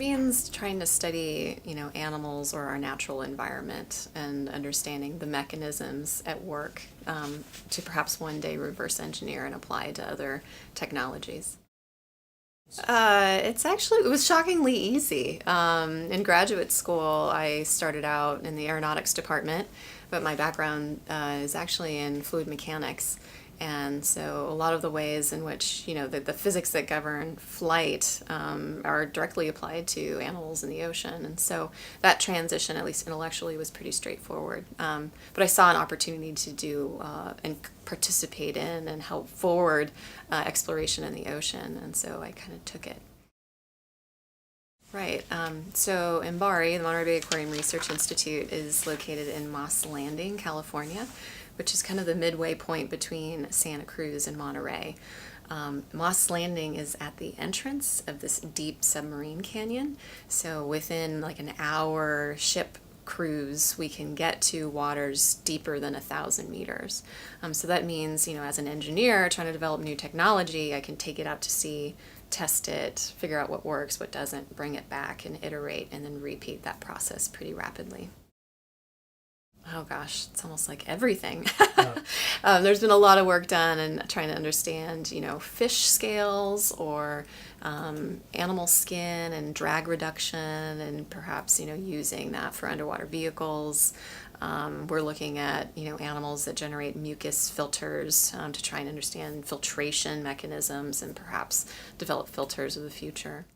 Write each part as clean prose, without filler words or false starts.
means trying to study, animals or our natural environment and understanding the mechanisms at work to perhaps one day reverse engineer and apply to other technologies. It was shockingly easy. In graduate school, I started out in the aeronautics department, but my background is actually in fluid mechanics. And so a lot of the ways in which, the physics that govern flight are directly applied to animals in the ocean. And so that transition, at least intellectually, was pretty straightforward. But I saw an opportunity to do and participate in and help forward exploration in the ocean. And so I kind of took it. Right. So MBARI, the Monterey Bay Aquarium Research Institute, is located in Moss Landing, California, which is kind of the midway point between Santa Cruz and Monterey. Moss Landing is at the entrance of this deep submarine canyon. So within like an hour ship cruise, we can get to waters deeper than 1,000 meters. So that means, as an engineer trying to develop new technology, I can take it out to sea, test it, figure out what works, what doesn't, bring it back and iterate, and then repeat that process pretty rapidly. Oh gosh, it's almost like everything. There's been a lot of work done in trying to understand, fish scales or animal skin and drag reduction, and perhaps, using that for underwater vehicles. We're looking at, animals that generate mucus filters to try and understand filtration mechanisms and perhaps develop filters of the future.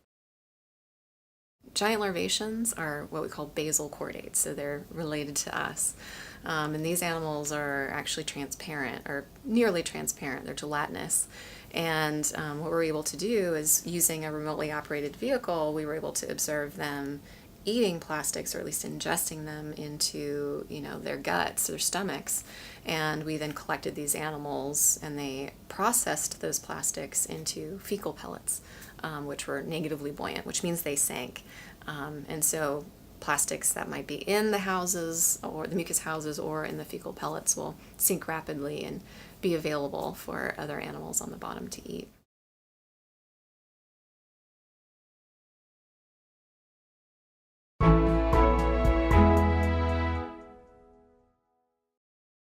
Giant larvaceans are what we call basal chordates, so they're related to us. And these animals are actually transparent, or nearly transparent. They're gelatinous. And what we're able to do is, using a remotely operated vehicle, we were able to observe them eating plastics, or at least ingesting them into, their guts, their stomachs. And we then collected these animals, and they processed those plastics into fecal pellets, which were negatively buoyant, which means they sank. And so plastics that might be in the houses, or the mucus houses, or in the fecal pellets will sink rapidly and be available for other animals on the bottom to eat.